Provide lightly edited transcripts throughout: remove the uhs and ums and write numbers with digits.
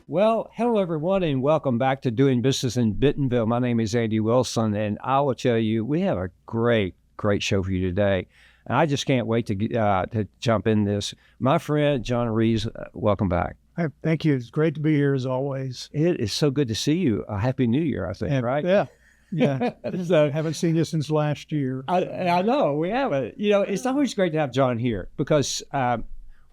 Well, hello everyone, and welcome back to Doing Business in Bentonville. My name is Andy Wilson, and I will tell you, we have a great show for you today. And I just can't wait to jump in this. My friend John Reeves, welcome back. Thank you. It's great to be here as always. It is so good to see you. Happy New Year, I think, right? Yeah. So, haven't seen you since last year. I know we haven't. It's always great to have John here because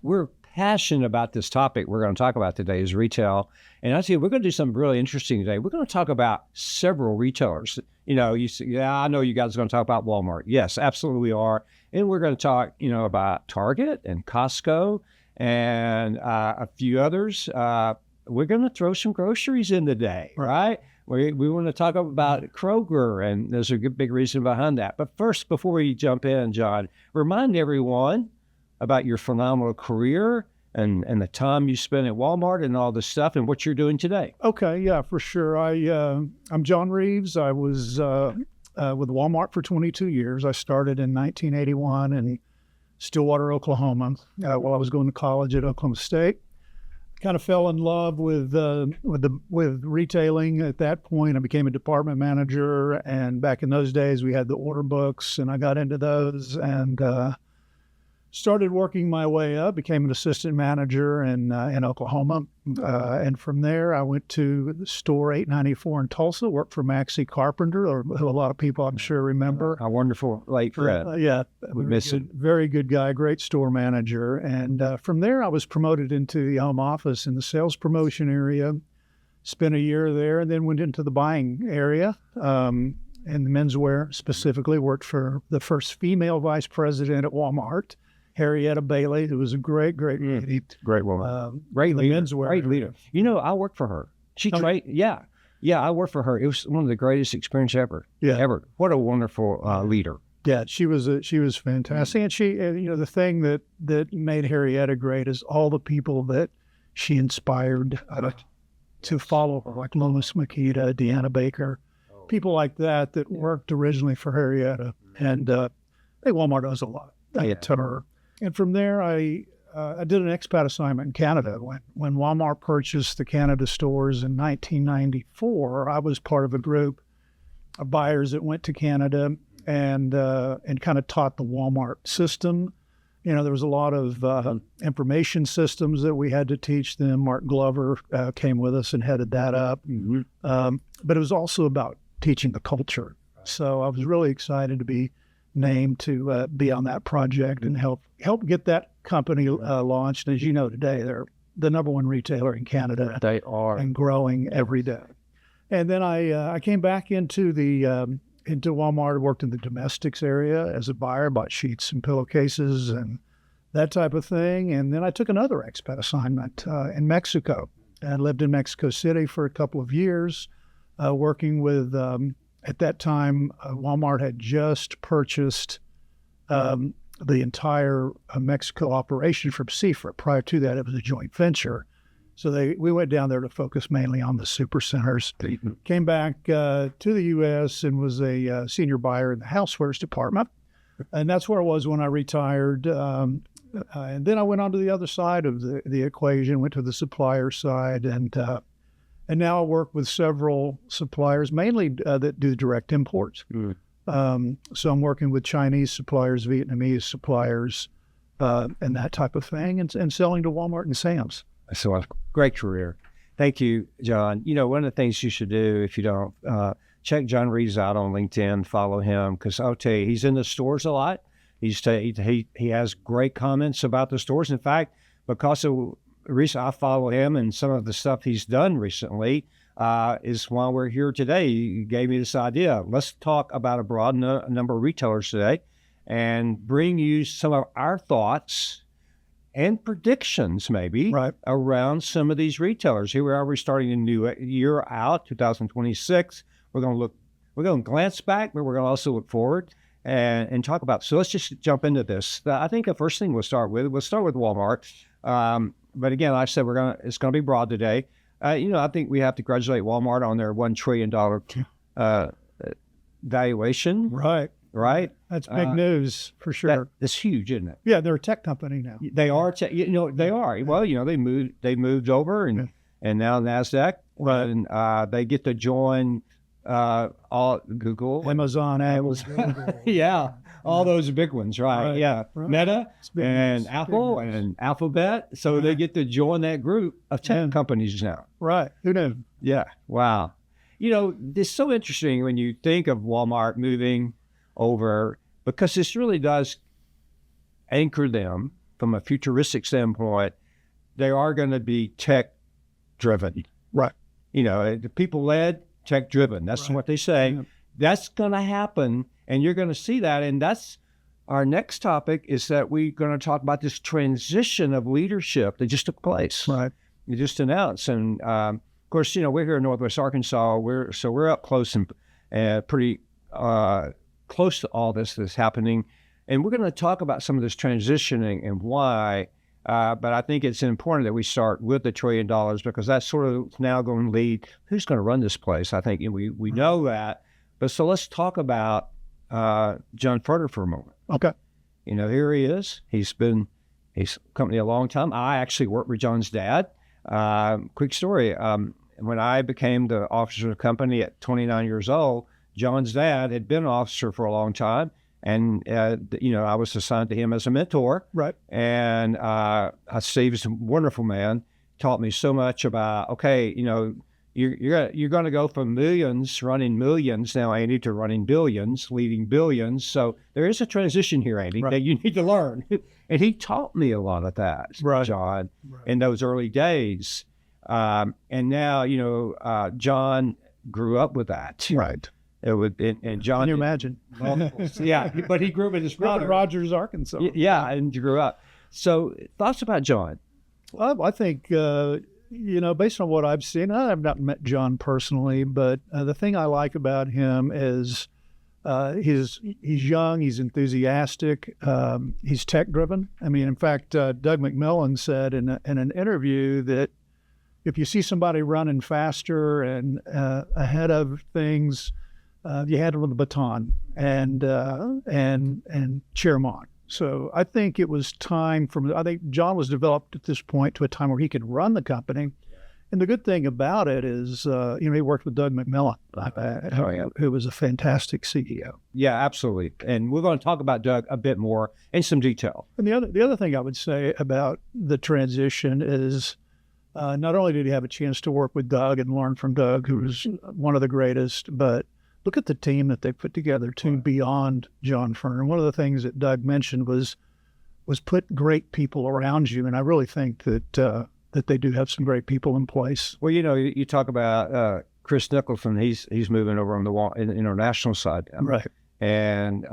we're passionate about this topic we're going to talk about today is retail. And I see we're going to do something really interesting today. We're going to talk about several retailers. You see, I know you guys are going to talk about Walmart. Yes, absolutely we are. And we're going to talk, about Target and Costco and a few others. We're going to throw some groceries in today, right? We want to talk about Kroger, and there's a big reason behind that. But first, before we jump in, John, remind everyone about your phenomenal career and the time you spent at Walmart and all this stuff and what you're doing today. Okay, yeah, for sure. I'm John Reeves. I was with Walmart for 22 years. I started in 1981 in Stillwater, Oklahoma, while I was going to college at Oklahoma State. Kind of fell in love with retailing at that point. I became a department manager, and back in those days we had the order books, and I got into those and started working my way up, became an assistant manager in Oklahoma. And from there, I went to the store 894 in Tulsa, worked for Maxie Carpenter, or a lot of people I'm sure remember. A wonderful late friend. Yeah. Very good guy, great store manager. And from there, I was promoted into the home office in the sales promotion area, spent a year there, and then went into the buying area. In the menswear specifically, worked for the first female vice president at Walmart, Harrietta Bailey, who was a great lady. Great woman. Great leader. Menswear. Great leader. I worked for her. I worked for her. It was one of the greatest experiences ever. Yeah. Ever. What a wonderful leader. Yeah, she was fantastic. And she, the thing that made Harrietta great is all the people that she inspired to follow her, like Lois Makita, Deanna Baker, people like that worked originally for Harrietta. And I think Walmart does a lot to her. And from there, I did an expat assignment in Canada. When Walmart purchased the Canada stores in 1994, I was part of a group of buyers that went to Canada and kind of taught the Walmart system. There was a lot of information systems that we had to teach them. Mark Glover came with us and headed that up. Mm-hmm. But it was also about teaching the culture. So I was really excited to be named to be on that project and help get that company launched. As you know, today they're the number one retailer in Canada. They are, and growing every day. And then I came back into Walmart, worked in the domestics area as a buyer, bought sheets and pillowcases and that type of thing. And then I took another expat assignment in Mexico. I lived in Mexico City for a couple of years, working with. At that time, Walmart had just purchased the entire Mexico operation from Seafra. Prior to that, it was a joint venture. So we went down there to focus mainly on the supercenters. Came back to the U.S. and was a senior buyer in the housewares department. And that's where I was when I retired. And then I went on to the other side of the equation, went to the supplier side, and now I work with several suppliers, mainly that do direct imports. So I'm working with Chinese suppliers, Vietnamese suppliers, and that type of thing, and selling to Walmart and Sam's. So a great career. Thank you, John. One of the things you should do if you don't, check John Reeves out on LinkedIn, follow him, because I'll tell you, he's in the stores a lot. He has great comments about the stores. In fact, because of I follow him and some of the stuff he's done recently is why we're here today. He gave me this idea. Let's talk about a broad number of retailers today and bring you some of our thoughts and predictions maybe around some of these retailers. Here we are, we're starting a new year out, 2026. We're going to glance back, but we're going to also look forward and talk about. So let's just jump into this. I think the first thing we'll start with Walmart. But again, like I said, it's going to be broad today. I think we have to congratulate Walmart on their $1 trillion valuation. Right. That's big news for sure. That's huge, isn't it? Yeah, they're a tech company now. They are. They are. Well, they moved over, and and now NASDAQ. Right. And they get to join all Google, Amazon, Apple, yeah, all those big ones, right? Yeah, right. Meta big and ones, Apple big ones. and Alphabet. So they get to join that group of tech Yeah. companies now. Right. Who knew? Yeah. Wow. You know, it's so interesting when you think of Walmart moving over, because this really does anchor them from a futuristic standpoint. They are going to be tech driven. Right. You know, the people led, tech driven. That's Right. what they say. Yeah. That's going to happen. And you're going to see that. And that's our next topic, is that we're going to talk about this transition of leadership that just took place. Right. You just announced. And of course, you know, we're here in Northwest Arkansas. We're up close and pretty close to all this that's happening. And we're going to talk about some of this transitioning and why. But I think it's important that we start with the $1 trillion, because that's sort of now going to lead who's going to run this place. I think we know that. But so let's talk about John Furter for a moment. Okay. You know, here he is. He's company a long time. I actually worked with John's dad. Quick story. When I became the officer of the company at 29 years old, John's dad had been an officer for a long time. And, you know, I was assigned to him as a mentor. Right. And Steve is a wonderful man, taught me so much about, okay, you know, you're going to go from running millions now, Andy, to running billions, leading billions. So there is a transition here, Andy, Right. that you need to learn. And he taught me a lot of that, Right. John, Right. in those early days. And now, you know, John grew up with that. Right. And John, Can you imagine? yeah, but he grew up with his brother. Rogers, Arkansas. Yeah, and grew up. So thoughts about John? Well, I think, you know, based on what I've seen, I've not met John personally, but the thing I like about him is he's young, he's enthusiastic, he's tech driven. I mean, in fact, Doug McMillon said in an interview that if you see somebody running faster and ahead of things, you handle the baton and cheer him on. So I think it was time I think John was developed at this point to a time where he could run the company. And the good thing about it is, you know, he worked with Doug McMillon, who was a fantastic CEO. Yeah, absolutely. And we're going to talk about Doug a bit more in some detail. And the other thing I would say about the transition is, not only did he have a chance to work with Doug and learn from Doug, who was one of the greatest, but look at the team that they put together too, beyond John Furner. One of the things that Doug mentioned was put great people around you, and I really think that they do have some great people in place. Well, you know, you talk about Chris Nicholson. He's moving over on the international side, Right. And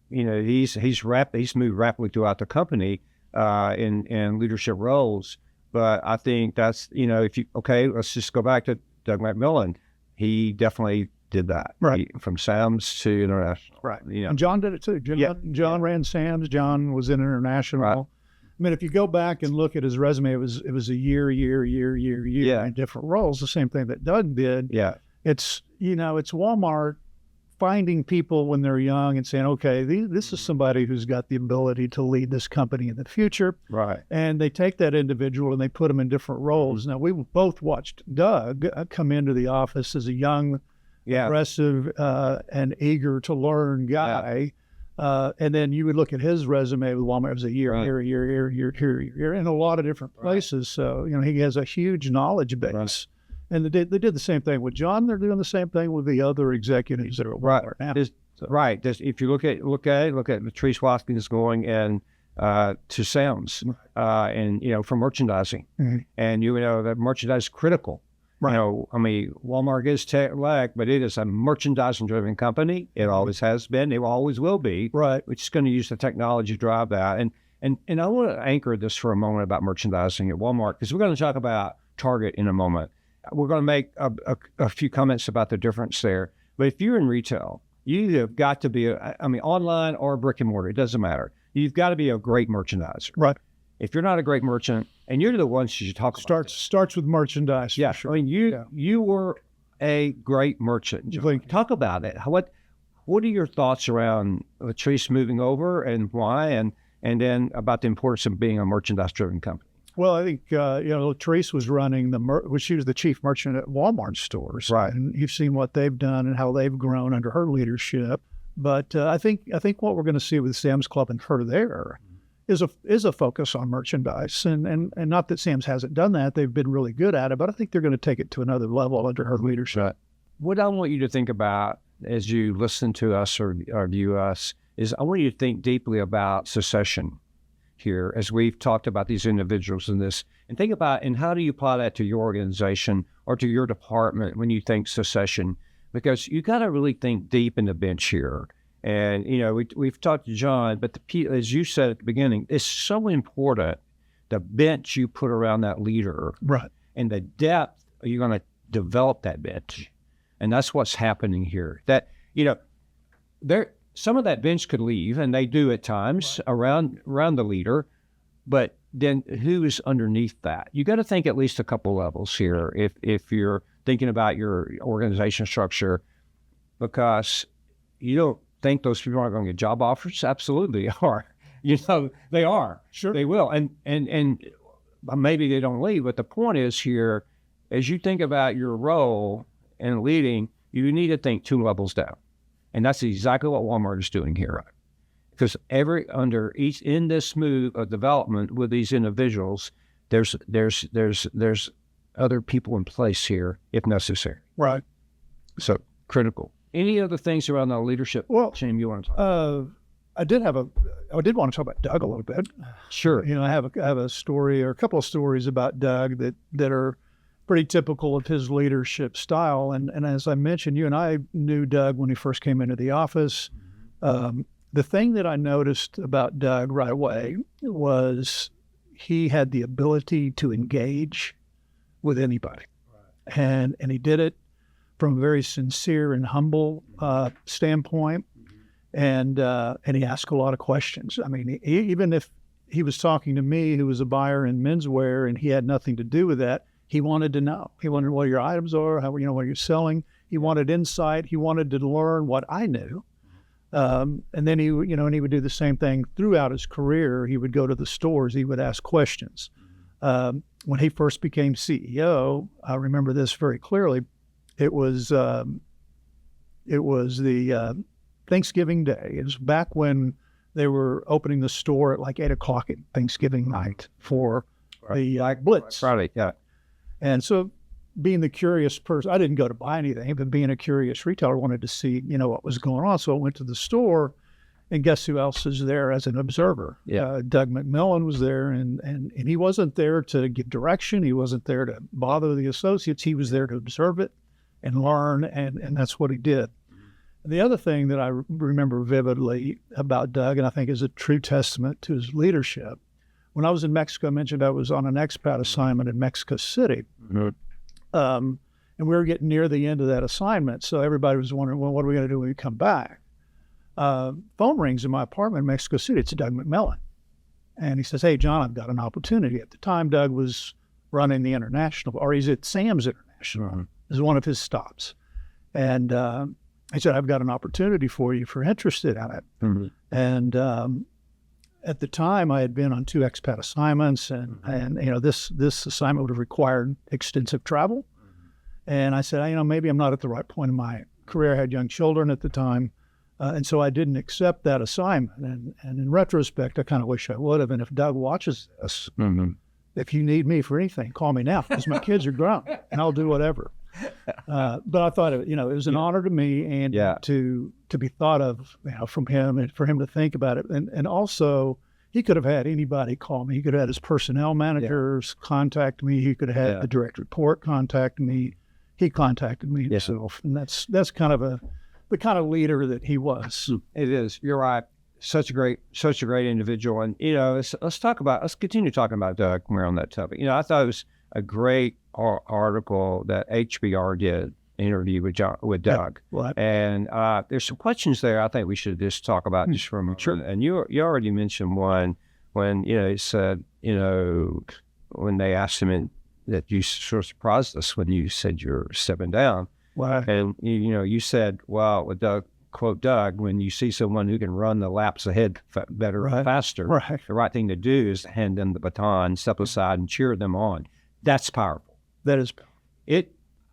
you know, he's moved rapidly throughout the company in leadership roles. But I think that's, you know, let's just go back to Doug McMillon. He definitely did that. Right. From Sam's to international. Right. You know. And John did it too. John ran Sam's. John was in international. Right. I mean, if you go back and look at his resume, it was a year Yeah. in different roles. The same thing that Doug did. Yeah. It's, you know, it's Walmart finding people when they're young and saying, okay, this is somebody who's got the ability to lead this company in the future. Right. And they take that individual and they put them in different roles. Now, we both watched Doug come into the office as a young, aggressive, and eager to learn guy. And then you would look at his resume with Walmart. It was a year in a lot of different places. So, you know, he has a huge knowledge base. Right. And they did the same thing with John. They're doing the same thing with the other executives that are at Walmart now. Right. If you look at Patrice Watkins going and to Sam's, and you know, for merchandising, and you know that merchandise is critical. Right. You know, I mean, Walmart is tech-led, but it is a merchandising-driven company. It always has been. It always will be. Right. We're just going to use the technology to drive that. And I want to anchor this for a moment about merchandising at Walmart, because we're going to talk about Target in a moment. We're going to make a few comments about the difference there. But if you're in retail, you have got to be, online or brick and mortar, it doesn't matter. You've got to be a great merchandiser. Right. If you're not a great merchant, and you're the ones you talk about. Starts with merchandise. Yeah. Sure. I mean, you were a great merchant. Talk about it. What are your thoughts around Latrice moving over and why, and then about the importance of being a merchandise-driven company? Well, I think, Therese was running she was the chief merchant at Walmart stores. Right. And you've seen what they've done and how they've grown under her leadership. But I think what we're going to see with Sam's Club and her there is a focus on merchandise. And not that Sam's hasn't done that. They've been really good at it, but I think they're going to take it to another level under her leadership. Right. What I want you to think about as you listen to us or view us is I want you to think deeply about succession here as we've talked about these individuals in this, and think about, and how do you apply that to your organization or to your department when you think succession? Because you got to really think deep in the bench here. And, we've talked to John, but as you said at the beginning, it's so important, the bench you put around that leader. Right. And the depth you're going to develop that bench. And that's what's happening here. That, some of that bench could leave, and they do at times around the leader, but then who is underneath that? You got to think at least a couple levels here if you're thinking about your organization structure, because you don't think those people aren't going to get job offers. Absolutely are. They are. Sure. They will. And maybe they don't leave, but the point is here, as you think about your role in leading, you need to think 2 levels down. And that's exactly what Walmart is doing here. Because in this move of development with these individuals, there's other people in place here if necessary. Right. So critical. Any other things around the leadership team you want to talk about? I did want to talk about Doug a little bit. Sure. I have a story or a couple of stories about Doug that are pretty typical of his leadership style. And as I mentioned, you and I knew Doug when he first came into the office. The thing that I noticed about Doug right away was he had the ability to engage with anybody. Right. And he did it from a very sincere and humble standpoint. And he asked a lot of questions. I mean, even if he was talking to me, who was a buyer in menswear, and he had nothing to do with that, he wanted to know. He wanted what your items are, what you're selling. He wanted insight. He wanted to learn what I knew. And then he would do the same thing throughout his career. He would go to the stores. He would ask questions. When he first became CEO, I remember this very clearly. It was the Thanksgiving Day. It was back when they were opening the store at like 8 o'clock at Thanksgiving night for the Blitz. Friday, yeah. And so being the curious person, I didn't go to buy anything, but being a curious retailer, wanted to see, what was going on. So I went to the store, and guess who else is there as an observer? Yeah. Doug McMillon was there, and he wasn't there to give direction. He wasn't there to bother the associates. He was there to observe it and learn, and that's what he did. The other thing that I remember vividly about Doug, and I think is a true testament to his leadership, when I was in Mexico, I mentioned I was on an expat assignment in Mexico City. Mm-hmm. And we were getting near the end of that assignment, so everybody was wondering, well, what are we going to do when we come back? Phone rings in my apartment in Mexico City. It's Doug McMillon. And he says, hey, John, I've got an opportunity. At the time, Doug was running the international, or he's at Sam's International. Mm-hmm. This is one of his stops. And he said, I've got an opportunity for you if you're interested in it. Mm-hmm. And at the time, I had been on 2 expat assignments, and this assignment would have required extensive travel. Mm-hmm. And I said, maybe I'm not at the right point in my career. I had young children at the time, and so I didn't accept that assignment. And in retrospect, I kind of wish I would have. And if Doug watches this, mm-hmm. if you need me for anything, call me now, because my kids are grown, and I'll do whatever. But I thought, it was an honor to me, and to be thought of, from him, and for him to think about it. And also, he could have had anybody call me. He could have had his personnel managers contact me. He could have had the direct report contact me. He contacted me himself. And that's kind of the kind of leader that he was. It is. You're right. Such a great individual. And, let's continue talking about Doug when we're on that topic. I thought it was a great article that HBR did, interview with Doug. Yeah, well, and there's some questions there I think we should just talk about just for a moment. Sure. And you already mentioned one when, he said, when they asked him that you sort of surprised us when you said you're stepping down. Wow. And, you said, well, what Doug quote Doug, when you see someone who can run the laps ahead better, faster, the right thing to do is to hand them the baton, step aside, and cheer them on. That's powerful. That is powerful.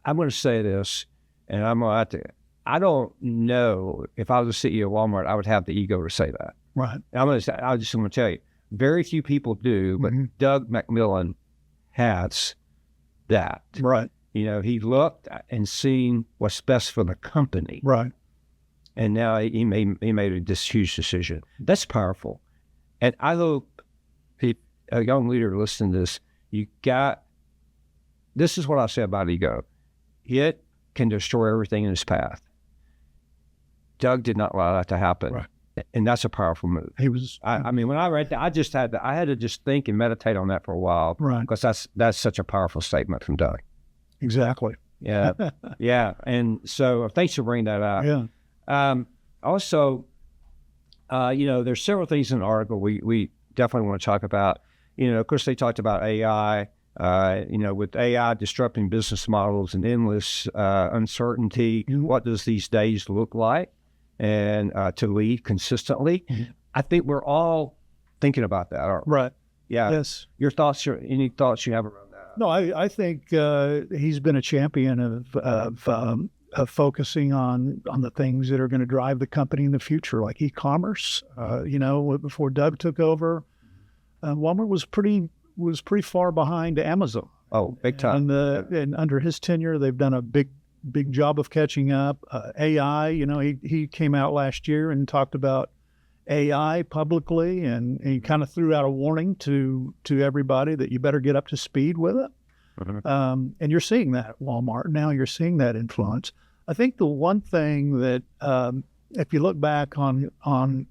I'm going to say this, and I'm going to have to. I don't know if I was a CEO of Walmart, I would have the ego to say that. Right. I just want to tell you, very few people do, but Doug McMillon has that. Right. You know, he looked and seen what's best for the company. Right. And now he made this huge decision. That's powerful. And I hope a young leader listening to this, this is what I say about ego. It can destroy everything in its path. Doug did not allow that to happen. Right. And that's a powerful move. He was. I mean, when I read that, I had to just think and meditate on that for a while. Right. Because that's such a powerful statement from Doug. Exactly. Yeah. Yeah. And so thanks for bringing that up. Yeah. Also, there's several things in the article we definitely want to talk about. Of course, they talked about AI, with AI disrupting business models and endless uncertainty. What does these days look like? And to lead consistently. I think we're all thinking about that, aren't we? Right. Yeah. Yes. Your thoughts, any thoughts you have around that? No, I think he's been a champion of focusing on the things that are going to drive the company in the future, like e-commerce. Before Doug took over, Walmart was pretty far behind Amazon. Oh, big time. And under his tenure, they've done a big job of catching up. AI, he came out last year and talked about AI publicly, and he kind of threw out a warning to everybody that you better get up to speed with it. And you're seeing that at Walmart now. You're seeing that influence. I think the one thing that, if you look back on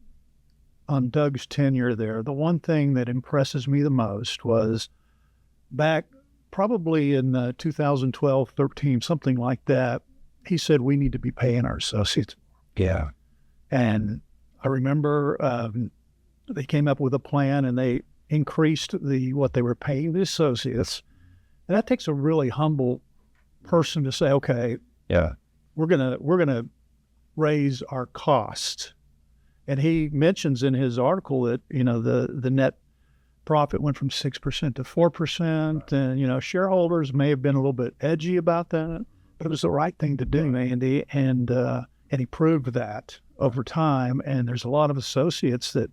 Doug's tenure there, the one thing that impresses me the most was back probably in 2012, 13, something like that. He said, we need to be paying our associates. Yeah. And I remember they came up with a plan and they increased what they were paying the associates. And that takes a really humble person to say, okay, yeah, we're gonna raise our cost. And he mentions in his article that, the net profit went from 6% to 4%. And, shareholders may have been a little bit edgy about that, but it was the right thing to do, Andy. And he proved that over time. And there's a lot of associates that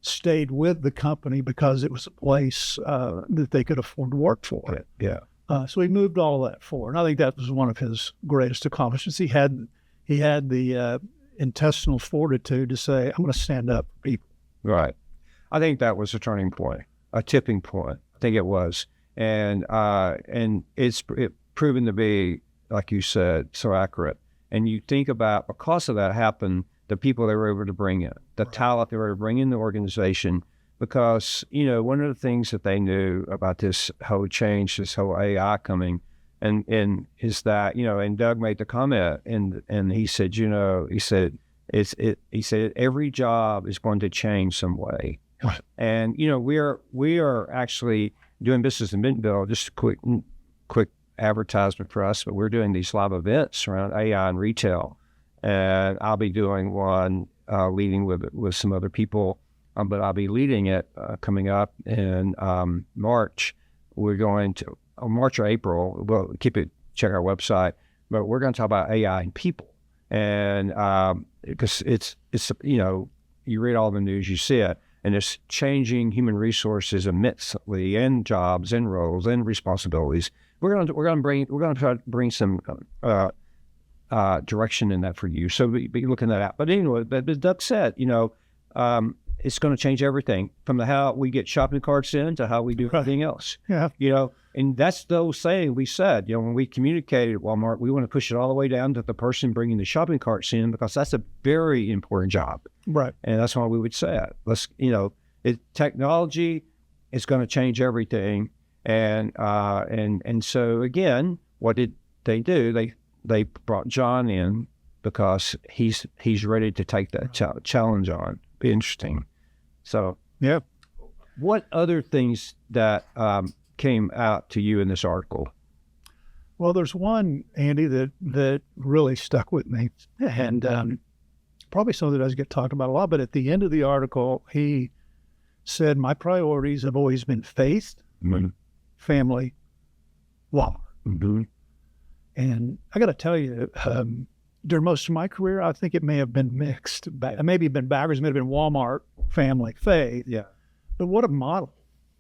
stayed with the company because it was a place that they could afford to work for. Yeah. So he moved all of that forward. And I think that was one of his greatest accomplishments. He had the intestinal fortitude to say, I'm going to stand up for people. Right. I think that was a turning point, a tipping point. I think it was. And it's proven to be, like you said, so accurate. And you think about, because of that happened, the people they were able to bring in, the talent they were able to bring in the organization, because, one of the things that they knew about this whole change, this whole AI coming, and is that, and Doug made the comment, and he said, he said every job is going to change some way. Right. And, we are actually doing business in Bentonville, just a quick advertisement for us, but we're doing these live events around AI and retail. And I'll be doing one, leading with some other people, but I'll be leading it coming up in March. We're going to March or April. Well, check our website, but we're going to talk about AI and people, and because it's you read all the news, you see it, and it's changing human resources immensely, and jobs, and roles, and responsibilities. We're going to try to bring some direction in that for you. So be looking that out. But anyway, but as Doug said, it's going to change everything from how we get shopping carts in to how we do everything else. Yeah. And that's the old saying we said, when we communicated at Walmart, we want to push it all the way down to the person bringing the shopping carts in, because that's a very important job. Right. And that's why we would say it. Technology is going to change everything. And so again, what did they do? They brought John in because he's ready to take that challenge on. Be interesting. So yeah, what other things that came out to you in this article? Well, there's one, Andy, that really stuck with me, and probably something that doesn't get talked about a lot, but at the end of the article, he said, my priorities have always been faith, family, law. And I got to tell you, during most of my career, I think it may have been mixed. It may have been backwards. It may have been Walmart, family, faith. Yeah. But what a model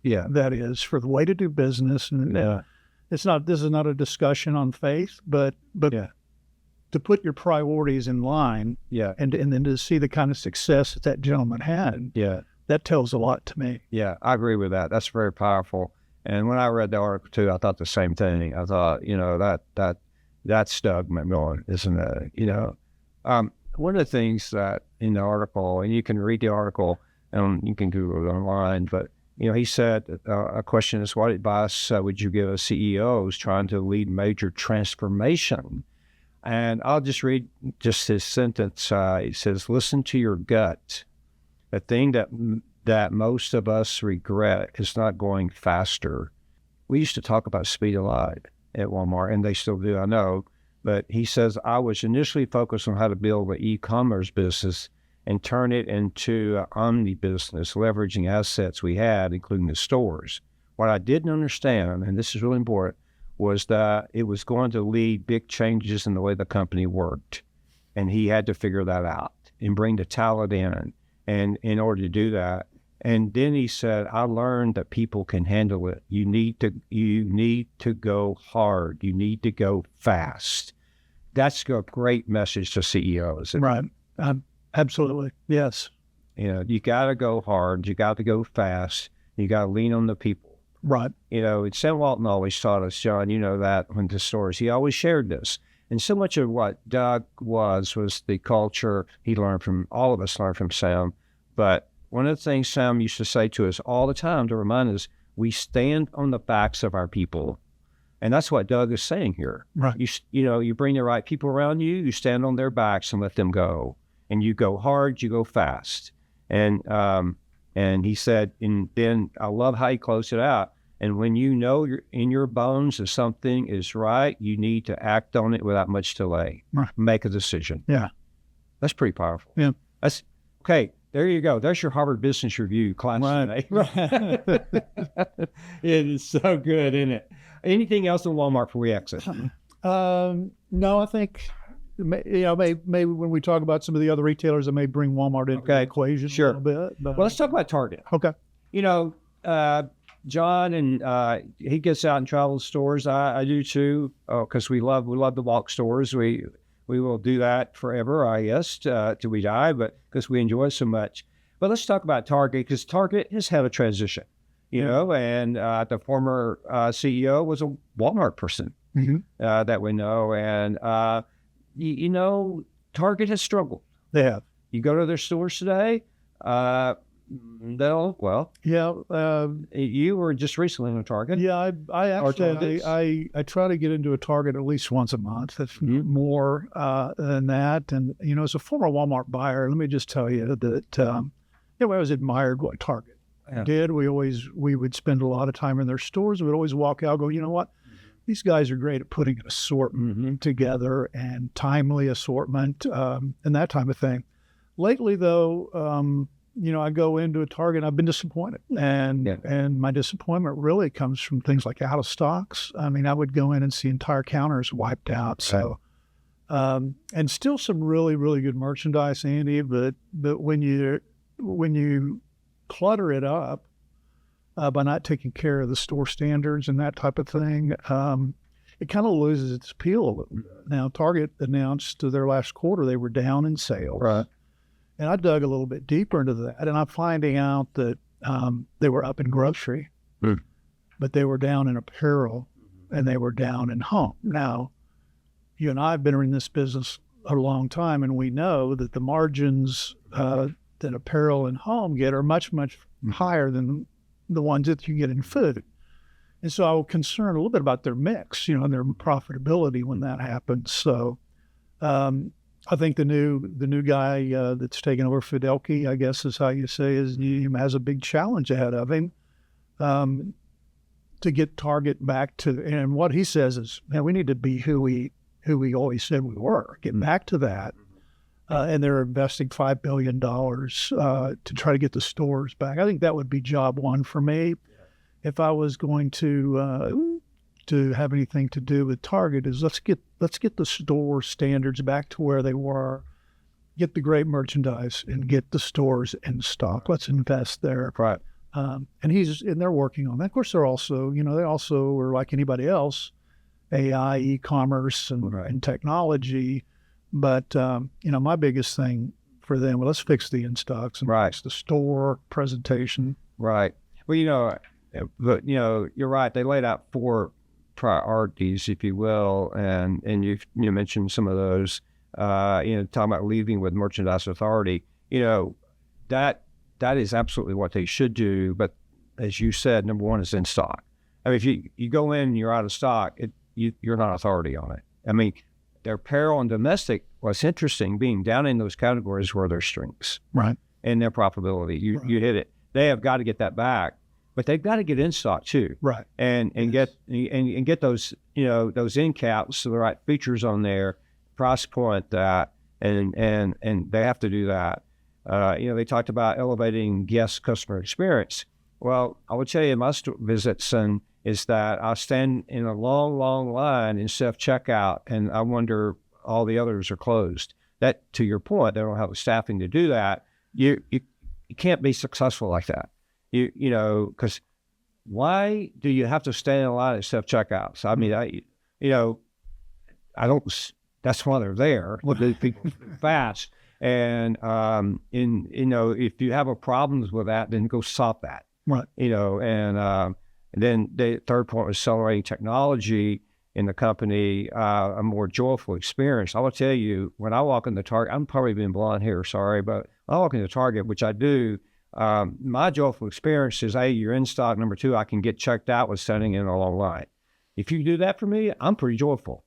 that is for the way to do business. And this is not a discussion on faith, but to put your priorities in line and then to see the kind of success that gentleman had, that tells a lot to me. Yeah, I agree with that. That's very powerful. And when I read the article too, I thought the same thing. I thought, that's Doug McMillon, isn't it? One of the things that in the article, and you can read the article and you can Google it online, but he said a question is, what advice would you give a CEO who's trying to lead major transformation? And I'll just read just his sentence. It says, listen to your gut. The thing that most of us regret is not going faster. We used to talk about speed a lot at Walmart, and they still do, I know. But he says, I was initially focused on how to build an e-commerce business and turn it into an omni business, leveraging assets we had, including the stores. What I didn't understand, and this is really important, was that it was going to lead big changes in the way the company worked. And he had to figure that out and bring the talent in. And in order to do that, and then he said, I learned that people can handle it. You need to go hard. You need to go fast. That's a great message to CEOs. Right. Absolutely. Yes. You got to go hard. You got to go fast. You got to lean on the people. Right. And Sam Walton always taught us, John, that when the stores, he always shared this. And so much of what Doug was the culture he learned from, all of us learned from Sam. But one of the things Sam used to say to us all the time to remind us, we stand on the backs of our people. And that's what Doug is saying here. Right. You bring the right people around you, you stand on their backs and let them go. And you go hard, you go fast. And he said, and then I love how he closed it out. And when you're in your bones that something is right, you need to act on it without much delay. Right. Make a decision. Yeah. That's pretty powerful. Yeah. That's okay. There you go. There's your Harvard Business Review class today. Right. It is so good, isn't it? Anything else on Walmart before we exit? No, I think maybe when we talk about some of the other retailers, I may bring Walmart into the equation a little bit. But, well, let's talk about Target. Okay. John and he gets out and travels stores. I do too, because we love to walk stores. We will do that forever, I guess, till we die, but because we enjoy it so much. But let's talk about Target, because Target has had a transition, and the former CEO was a Walmart person that we know. And, Target has struggled. They have. You go to their stores today, you were just recently in a Target. Yeah, I try to get into a Target at least once a month, if more than that. And as a former Walmart buyer, let me just tell you that I always admired what Target did. We would spend a lot of time in their stores. We'd always walk out, and go, you know what? These guys are great at putting an assortment together and timely assortment and that type of thing. Lately, though. I go into a Target and I've been disappointed. And my disappointment really comes from things like out of stocks. I mean, I would go in and see entire counters wiped out. So, and still some really, really good merchandise, Andy, but when you clutter it up by not taking care of the store standards and that type of thing, it kind of loses its appeal a little bit. Now, Target announced their last quarter they were down in sales. Right. And I dug a little bit deeper into that, and I'm finding out that they were up in grocery, but they were down in apparel, and they were down in home. Now, you and I have been in this business a long time, and we know that the margins that apparel and home get are much, much higher than the ones that you get in food. And so I was concerned a little bit about their mix, and their profitability when that happens. So I think the new guy that's taken over Fidelki, I guess is how you say his name, has a big challenge ahead of him to get Target back to. And what he says is, man, we need to be who we always said we were. Get back to that. and they're investing $5 billion to try to get the stores back. I think that would be job one for me. If I was going to have anything to do with Target, is let's get the store standards back to where they were, get the great merchandise, and get the stores in stock. Let's invest there. Right. And they're working on that. Of course, they also are like anybody else, AI, e-commerce, and technology. But my biggest thing for them, well, let's fix the in-stocks and fix the store presentation. Right. Well, but you're right. They laid out 4 priorities, if you will, and you mentioned some of those. Talking about leading with merchandise authority. That is absolutely what they should do. But as you said, number one is in stock. I mean, if you go in and you're out of stock, you're not authority on it. I mean, their apparel and domestic, what's interesting, being down in those categories where their strengths, right, and their profitability. You hit it. They have got to get that back, but they've got to get in stock too, right, and get those those end caps, the right features on there, price point that, and they have to do that. They talked about elevating guest customer experience. Well, I would tell you, my visits is that I stand in a long, long line in self-checkout, and I wonder all the others are closed. That, to your point, they don't have the staffing to do that. You can't be successful like that. Because why do you have to stand in line at self-checkouts? I mean, I don't. That's why they're there. Look at people fast. And if you have a problems with that, then go solve that. Right. And then the third point was accelerating technology in the company, a more joyful experience. I will tell you, when I walk in the Target, I'm probably being blunt here, sorry, but when I walk in the Target, which I do, my joyful experience is, A, you're in stock. Number 2, I can get checked out with standing in a long line. If you do that for me, I'm pretty joyful.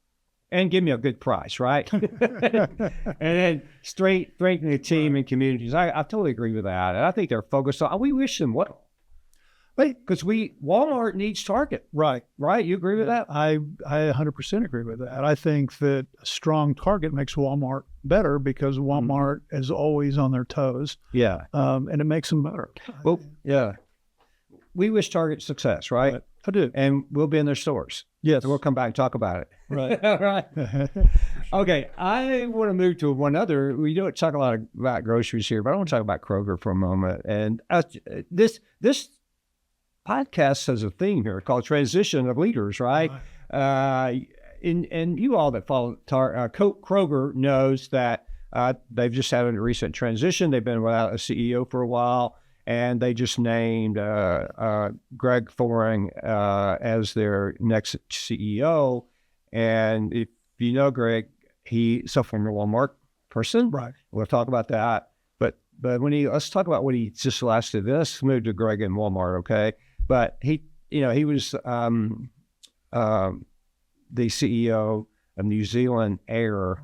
And give me a good price, right? And then strengthen the team and communities. I totally agree with that. And I think they're focused on, we wish them well. Because Walmart needs Target. Right. You agree with that? I 100% agree with that. I think that a strong Target makes Walmart better because Walmart is always on their toes. Yeah. And it makes them better. Well, yeah. We wish Target success, right? I do. And we'll be in their stores. Yes. So we'll come back and talk about it. Right. All right. Okay. I want to move to one other. We don't talk a lot about groceries here, but I want to talk about Kroger for a moment. And this podcast has a theme here called Transition of Leaders, right? And you all that follow Kroger knows that they've just had a recent transition. They've been without a CEO for a while. And they just named Greg Thoring as their next CEO. And if you know Greg, he's a former Walmart person. Right. We'll talk about that. But let's talk about what he just lasted. Let's move to Greg and Walmart, okay? But he was the CEO of New Zealand Air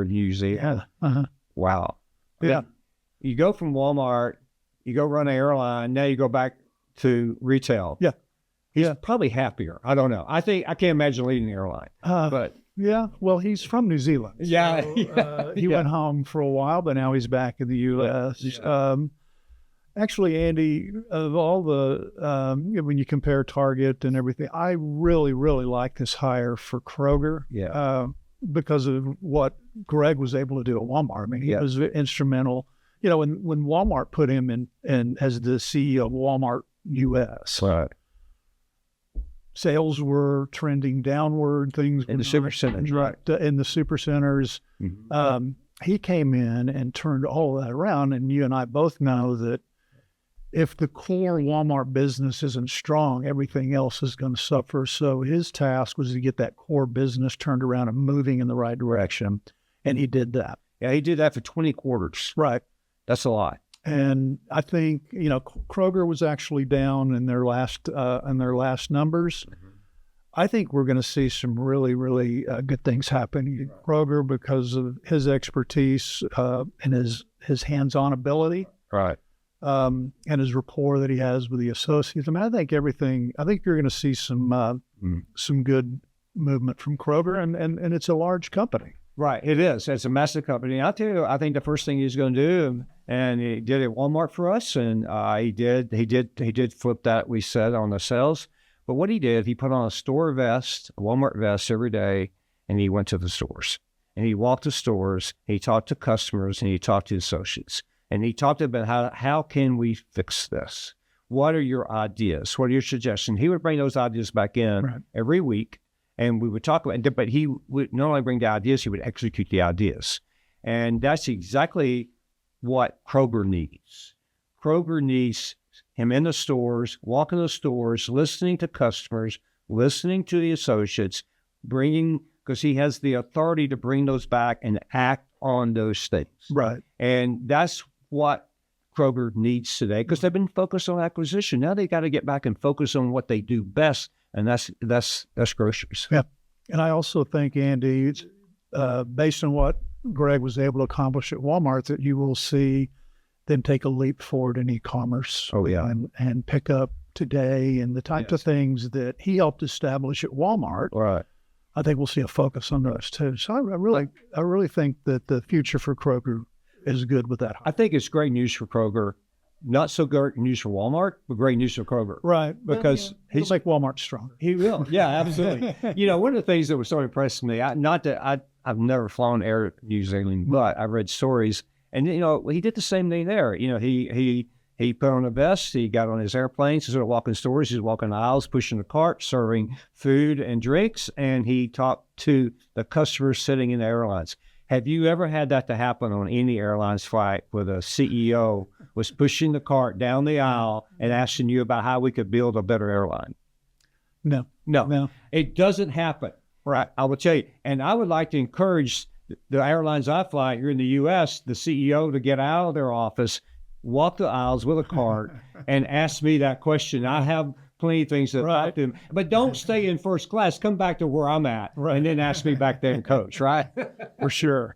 New Zealand. Yeah. Wow. Yeah. You go from Walmart. You go run an airline. Now you go back to retail. Yeah. He's probably happier. I don't know. I can't imagine leading the airline. But yeah, well, he's from New Zealand. Yeah. So, he went home for a while, but now he's back in the U.S. Yeah. Actually, Andy, of all the, when you compare Target and everything, I really, really like this hire for Kroger. Yeah. Because of what Greg was able to do at Walmart. I mean, he was instrumental. When Walmart put him in as the CEO of Walmart U.S., right. Sales were trending downward. Things in the supercenters, right? In the supercenters, he came in and turned all of that around. And you and I both know that if the core Walmart business isn't strong, everything else is going to suffer. So his task was to get that core business turned around and moving in the right direction, and he did that. Yeah, he did that for 20 quarters. Right. That's a lot. And I think, Kroger was actually down in their last numbers. Mm-hmm. I think we're going to see some really, really good things happen in Kroger because of his expertise and his hands-on ability. Right. And his rapport that he has with the associates. I mean, I think you're going to see some good movement from Kroger, and it's a large company. Right, it is. It's a massive company. I'll tell you, I think the first thing he's going to do, and he did at Walmart for us, and he did flip that we said on the sales. But what he did, he put on a store vest, a Walmart vest every day, and he went to the stores. And he walked the stores, he talked to customers, and he talked to associates. And he talked about how can we fix this? What are your ideas? What are your suggestions? He would bring those ideas back in every week. And we would talk about it, but he would not only bring the ideas, he would execute the ideas. And that's exactly what Kroger needs. Kroger needs him in the stores, walking the stores, listening to customers, listening to the associates, because he has the authority to bring those back and act on those things. Right. And that's what Kroger needs today, because they've been focused on acquisition. Now they got to get back and focus on what they do best. And that's groceries. Yeah. And I also think, Andy, based on what Greg was able to accomplish at Walmart, that you will see them take a leap forward in e-commerce. Oh, yeah. And pick up today and the types of things that he helped establish at Walmart. Right. I think we'll see a focus on those too. So I really think that the future for Kroger is good with that. I think it's great news for Kroger. Not so great news for Walmart, but great news for Kroger. Right. Because he'll make Walmart stronger. He will. Yeah, absolutely. One of the things that was so impressing me, I've never flown Air New Zealand, but I read stories. And, he did the same thing there. He put on a vest, he got on his airplanes, he started walking stores, he's walking aisles, pushing the cart, serving food and drinks, and he talked to the customers sitting in the airlines. Have you ever had that to happen on any airlines flight where the CEO was pushing the cart down the aisle and asking you about how we could build a better airline? No. It doesn't happen. Right. I will tell you. And I would like to encourage the airlines I fly here in the U.S., the CEO to get out of their office, walk the aisles with a cart, and ask me that question. I have plenty of things to talk to him. But don't stay in first class. Come back to where I'm at, and then ask me back there and coach, right? For sure.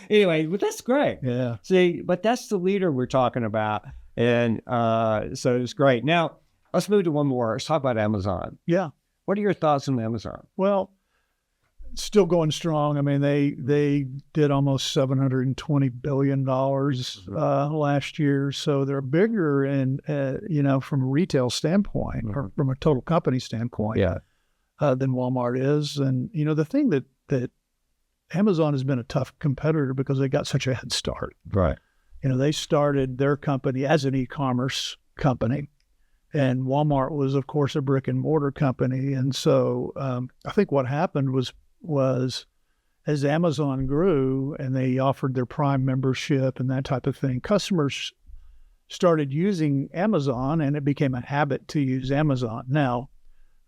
Anyway, but that's great. Yeah. See, but that's the leader we're talking about. And so it's great. Now, let's move to one more. Let's talk about Amazon. Yeah. What are your thoughts on Amazon? Well, still going strong. I mean, they did almost $720 billion last year. So they're bigger and, from a retail standpoint or from a total company standpoint than Walmart is. And, the thing that Amazon has been a tough competitor because they got such a head start. Right. They started their company as an e-commerce company. And Walmart was, of course, a brick and mortar company. And so I think what happened was as Amazon grew and they offered their Prime membership and that type of thing, customers started using Amazon and it became a habit to use Amazon now.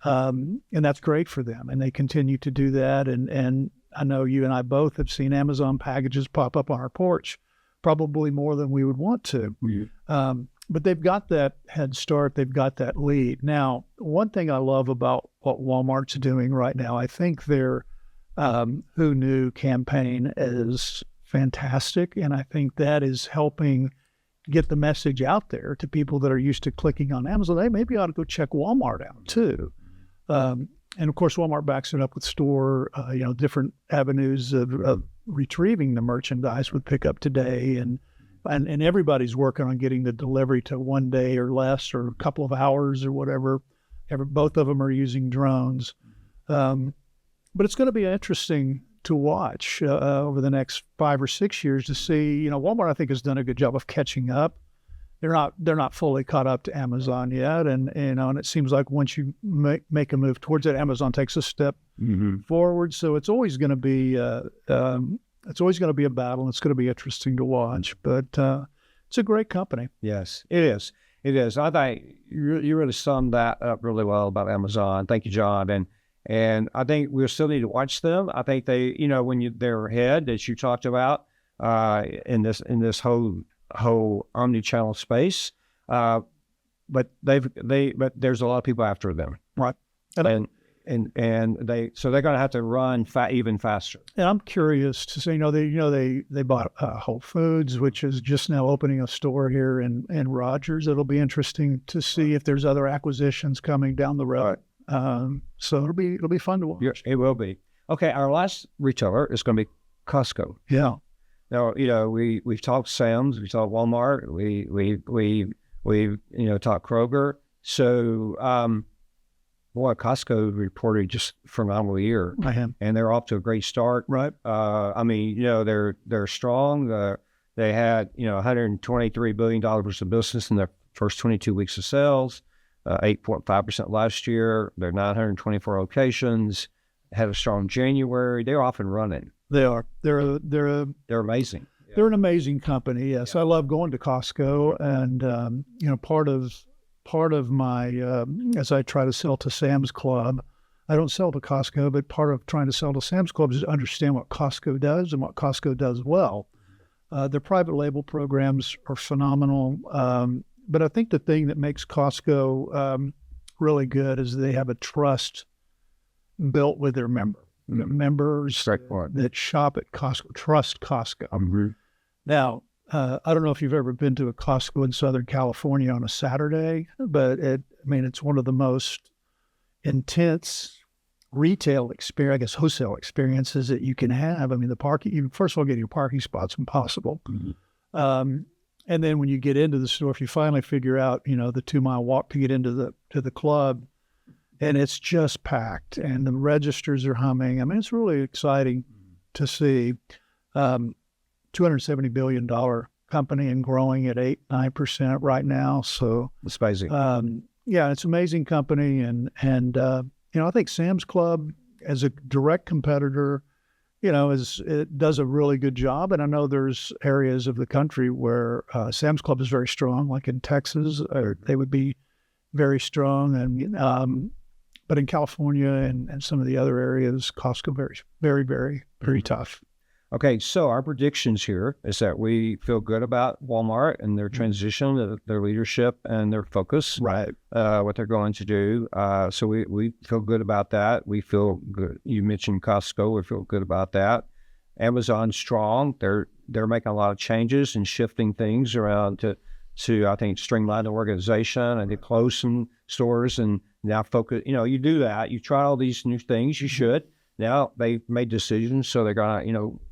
And that's great for them. And they continue to do that. And I know you and I both have seen Amazon packages pop up on our porch, probably more than we would want to. Mm-hmm. But they've got that head start. They've got that lead. Now, one thing I love about what Walmart's doing right now, I think their Who Knew campaign is fantastic. And I think that is helping get the message out there to people that are used to clicking on Amazon. They maybe ought to go check Walmart out too. And of course, Walmart backs it up with store, different avenues of retrieving the merchandise with Pickup Today. And everybody's working on getting the delivery to 1 day or less or a couple of hours or whatever. Both of them are using drones. But it's going to be interesting to watch over the next 5 or 6 years to see, Walmart, I think, has done a good job of catching up. They're not fully caught up to Amazon yet. And it seems like once you make a move towards it, Amazon takes a step forward. So it's always going to be it's always going to be a battle. It's going to be interesting to watch, but it's a great company. Yes, it is. It is. I think you really summed that up really well about Amazon. Thank you, John. And I think we'll still need to watch them. I think they, they're ahead, as you talked about, in this whole omnichannel space. But there's a lot of people after them, right? And they're going to have to run even faster. And I'm curious to say, they bought Whole Foods, which is just now opening a store here in Rogers. It'll be interesting to see if there's other acquisitions coming down the road. Right. So it'll be fun to watch. Yeah, it will be. Okay, our last retailer is going to be Costco. Yeah. Now, we've talked Sam's, we talked Walmart, we talked Kroger. So, Costco reported just phenomenal year, and they're off to a great start. Right. They're strong. They had $123 billion worth of business in their first 22 weeks of sales, 8.5% last year. They're 924 locations. Had a strong January. They're off and running. They are. They're amazing. They're an amazing company. Yes, I love going to Costco, and part of my as I try to sell to Sam's Club, I don't sell to Costco, but part of trying to sell to Sam's Club is to understand what Costco does and what Costco does well. Their private label programs are phenomenal, but I think the thing that makes Costco really good is they have a trust built with their members. Members that shop at Costco trust Costco. Mm-hmm. Now, I don't know if you've ever been to a Costco in Southern California on a Saturday, but it's one of the most intense retail experience, I guess wholesale experiences that you can have. I mean, the parking, you first of all get your parking spots impossible. Mm-hmm. And then when you get into the store, if you finally figure out, the 2-mile walk to get into the club, and it's just packed and the registers are humming. I mean, it's really exciting to see. $270 billion company and growing at 8-9% right now. So it's amazing. It's an amazing company. And I think Sam's Club as a direct competitor, it does a really good job. And I know there's areas of the country where Sam's Club is very strong, like in Texas, or they would be very strong. And, but in California and some of the other areas, Costco, very, very, very, very tough. Okay, so our predictions here is that we feel good about Walmart and their transition, their leadership and their focus, right? What they're going to do. So we feel good about that. We feel good. You mentioned Costco. We feel good about that. Amazon's strong. They're making a lot of changes and shifting things around to I think streamline the organization, and they close some stores and now focus. You do that. You try all these new things. You should. Now they've made decisions, so they're gonna,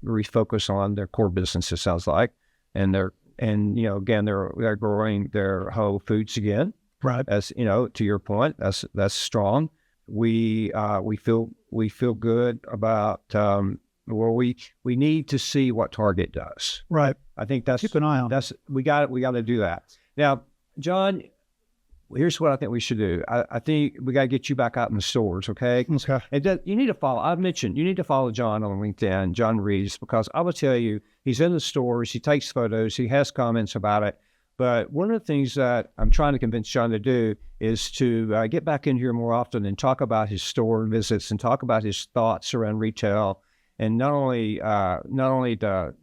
refocus on their core business. It sounds like, and they're growing their Whole Foods again. Right. As to your point, that's strong. We feel good about we need to see what Target does. Right. I think that's keep an eye on. We got to do that. Now, John, here's what I think we should do. I think we got to get you back out in the stores, okay? Okay. And you need to follow. I've mentioned you need to follow John on LinkedIn, John Reeves, because I will tell you, he's in the stores, he takes photos, he has comments about it. But one of the things that I'm trying to convince John to do is to get back in here more often and talk about his store visits and talk about his thoughts around retail, and not only the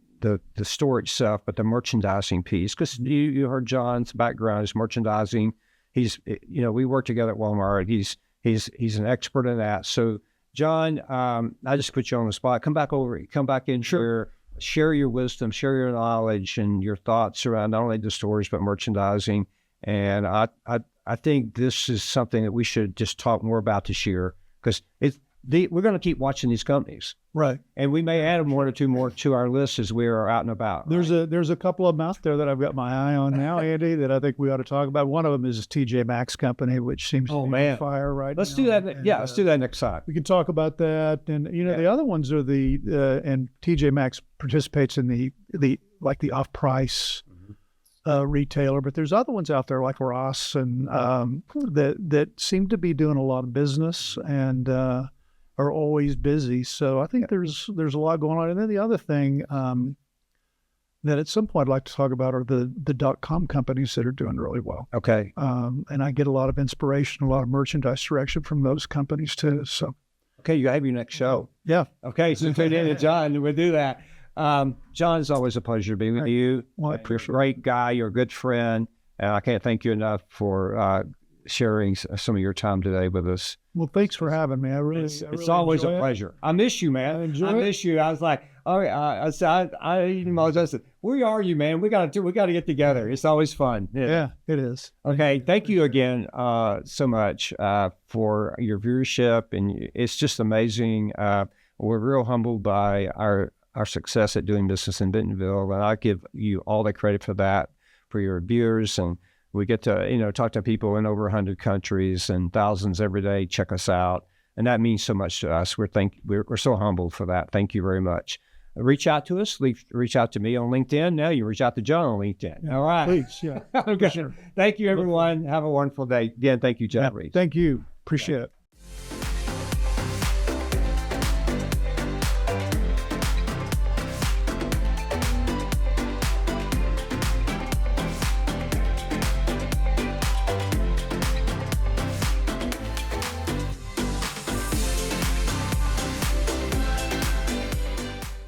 store itself, but the merchandising piece. Because you heard John's background is merchandising. He's, we work together at Walmart. He's an expert in that. So, John, I just put you on the spot. Come back in, share your wisdom, share your knowledge and your thoughts around not only the stores, but merchandising. And I think this is something that we should just talk more about this year, because we're going to keep watching these companies. Right. And we may add one or two more to our list as we are out and about. There's a couple of them out there that I've got my eye on now, Andy, that I think we ought to talk about. One of them is TJ Maxx company, which seems to be on fire right now. Let's do that. Let's do that next time. We can talk about that. And, the other ones are and TJ Maxx participates in the off-price retailer, but there's other ones out there like Ross and that seem to be doing a lot of business and are always busy. So I think there's a lot going on. And then the other thing that at some point I'd like to talk about are the .com companies that are doing really well. Okay. And I get a lot of inspiration, a lot of merchandise direction from those companies too. So. Okay, you have your next show. Yeah. Okay, so tune in to John. We'll do that. John, it's always a pleasure to be with you. Well, I You're appreciate a great guy. You're a good friend. And I can't thank you enough for sharing some of your time today with us. Well, thanks for having me. It's always a pleasure. I miss you, man. I miss you. I was like, all right. I said, where are you, man? We got to get together. It's always fun. Yeah, it is. Okay. Thank you again so much for your viewership. And it's just amazing. We're real humbled by our success at doing business in Bentonville. And I give you all the credit for that, for your reviewers. And we get to, talk to people in over 100 countries and thousands every day, check us out. And that means so much to us. We're so humbled for that. Thank you very much. Reach out to us. Reach out to me on LinkedIn. Now you reach out to John on LinkedIn. Yeah, all right. Please, yeah. Okay. Sure. Thank you, everyone. Have a wonderful day. Again, thank you, John Reese. Thank you. Appreciate it.